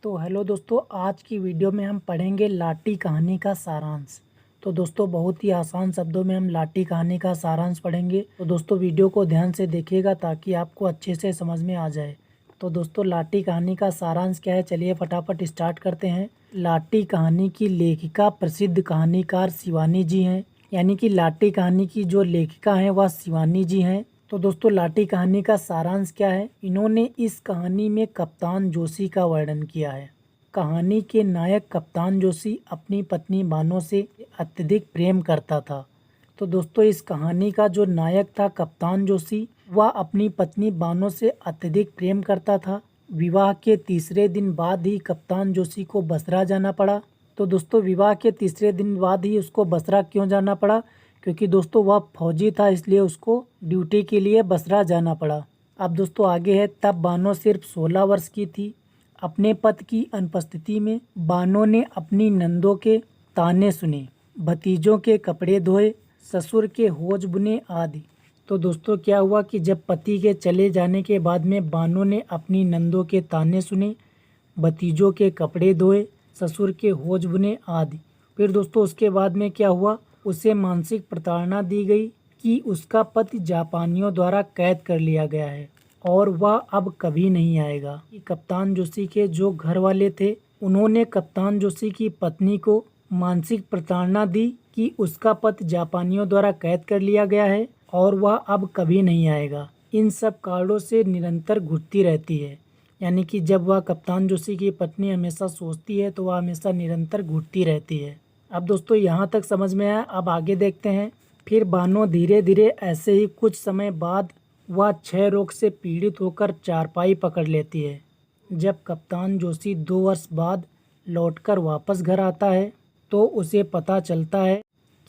तो हेलो दोस्तों, आज की वीडियो में हम पढ़ेंगे लाटी कहानी का सारांश। तो दोस्तों बहुत ही आसान शब्दों में हम लाटी कहानी का सारांश पढ़ेंगे। तो दोस्तों वीडियो को ध्यान से देखिएगा ताकि आपको अच्छे से समझ में आ जाए। तो दोस्तों लाटी कहानी का सारांश क्या है, चलिए फटाफट स्टार्ट करते हैं। लाटी कहानी की लेखिका प्रसिद्ध कहानीकार शिवानी जी हैं, यानी कि लाटी कहानी की जो लेखिका हैं वह शिवानी जी हैं। तो दोस्तों लाटी कहानी का सारांश क्या है, इन्होंने इस कहानी में कप्तान जोशी का वर्णन किया है। कहानी के नायक कप्तान जोशी अपनी पत्नी बानो से अत्यधिक प्रेम करता था। तो दोस्तों इस कहानी का जो नायक था कप्तान जोशी, वह अपनी पत्नी बानो से अत्यधिक प्रेम करता था। विवाह के तीसरे दिन बाद ही कप्तान जोशी को बसरा जाना पड़ा। तो दोस्तों विवाह के तीसरे दिन बाद ही उसको बसरा क्यों जाना पड़ा, क्योंकि दोस्तों वह फौजी था, इसलिए उसको ड्यूटी के लिए बसरा जाना पड़ा। अब दोस्तों आगे है, तब बानो सिर्फ 16 वर्ष की थी। अपने पति की अनुपस्थिति में बानो ने अपनी नंदों के ताने सुने, भतीजों के कपड़े धोए, ससुर के होज बुने आदि। तो दोस्तों क्या हुआ कि जब पति के चले जाने के बाद में बानो ने अपनी नंदों के ताने सुने, भतीजों के कपड़े धोए, ससुर के होज बुने आदि। फिर दोस्तों उसके बाद में क्या हुआ, उसे मानसिक प्रताड़ना दी गई कि उसका पति जापानियों द्वारा कैद कर लिया गया है और वह अब कभी नहीं आएगा। कप्तान जोशी के जो घर वाले थे उन्होंने कप्तान जोशी की पत्नी को मानसिक प्रताड़ना दी कि उसका पति जापानियों द्वारा कैद कर लिया गया है और वह अब कभी नहीं आएगा। इन सब कारणों से निरंतर घुटती रहती है, यानी कि जब वह कप्तान जोशी की पत्नी हमेशा सोचती है तो वह हमेशा निरंतर घुटती रहती है। अब दोस्तों यहाँ तक समझ में आया, अब आगे देखते हैं। फिर बानो धीरे धीरे ऐसे ही कुछ समय बाद वह क्षय रोग से पीड़ित होकर चारपाई पकड़ लेती है। जब कप्तान जोशी 2 वर्ष बाद लौटकर वापस घर आता है तो उसे पता चलता है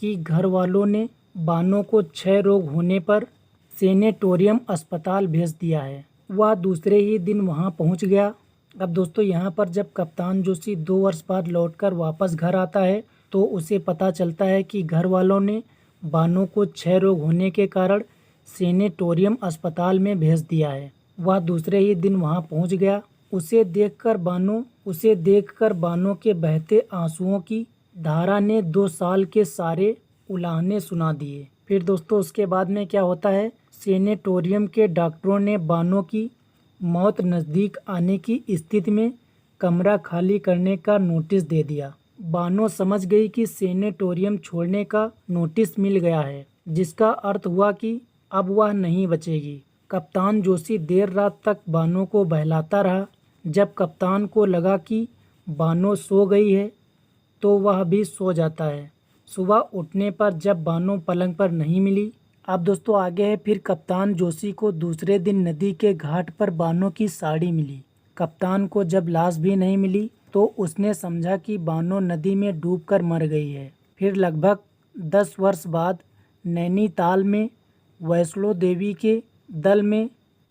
कि घर वालों ने बानो को क्षय रोग होने पर सेनेटोरियम अस्पताल भेज दिया है। वह दूसरे ही दिन वहां पहुंच गया। अब दोस्तों यहाँ पर जब कप्तान जोशी 2 वर्ष बाद लौटकर वापस घर आता है तो उसे पता चलता है कि घर वालों ने बानो को क्षय रोग होने के कारण सेनेटोरियम अस्पताल में भेज दिया है। वह दूसरे ही दिन वहां पहुंच गया। उसे देखकर बानो के बहते आंसुओं की धारा ने 2 साल के सारे उलाहने सुना दिए। फिर दोस्तों उसके बाद में क्या होता है, सेनेटोरियम के डॉक्टरों ने बानो की मौत नज़दीक आने की स्थिति में कमरा खाली करने का नोटिस दे दिया। बानो समझ गई कि सेनेटोरियम छोड़ने का नोटिस मिल गया है, जिसका अर्थ हुआ कि अब वह नहीं बचेगी। कप्तान जोशी देर रात तक बानो को बहलाता रहा। जब कप्तान को लगा कि बानो सो गई है तो वह भी सो जाता है। सुबह उठने पर जब बानो पलंग पर नहीं मिली। अब दोस्तों आगे है, फिर कप्तान जोशी को दूसरे दिन नदी के घाट पर बानो की साड़ी मिली। कप्तान को जब लाश भी नहीं मिली तो उसने समझा कि बानो नदी में डूबकर मर गई है। फिर लगभग 10 वर्ष बाद नैनीताल में वैष्णो देवी के दल में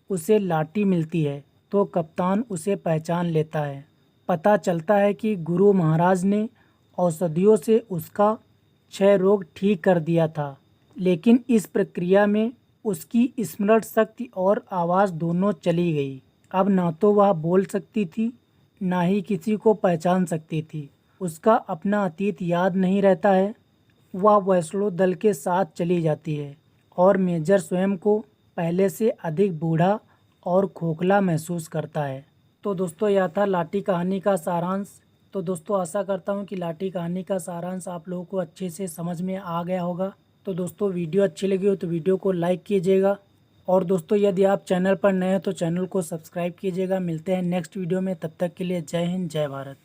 उसे लाठी मिलती है तो कप्तान उसे पहचान लेता है। पता चलता है कि गुरु महाराज ने औषधियों से उसका क्षय रोग ठीक कर दिया था, लेकिन इस प्रक्रिया में उसकी स्मरण शक्ति और आवाज़ दोनों चली गई। अब ना तो वह बोल सकती थी, ना ही किसी को पहचान सकती थी। उसका अपना अतीत याद नहीं रहता है। वह वैष्णो दल के साथ चली जाती है और मेजर स्वयं को पहले से अधिक बूढ़ा और खोखला महसूस करता है। तो दोस्तों यह था लाटी कहानी का सारांश। तो दोस्तों आशा करता हूँ कि लाटी कहानी का सारांश आप लोगों को अच्छे से समझ में आ गया होगा। तो दोस्तों वीडियो अच्छी लगी हो तो वीडियो को लाइक कीजिएगा और दोस्तों यदि आप चैनल पर नए हैं तो चैनल को सब्सक्राइब कीजिएगा। मिलते हैं नेक्स्ट वीडियो में, तब तक के लिए जय हिंद जय भारत।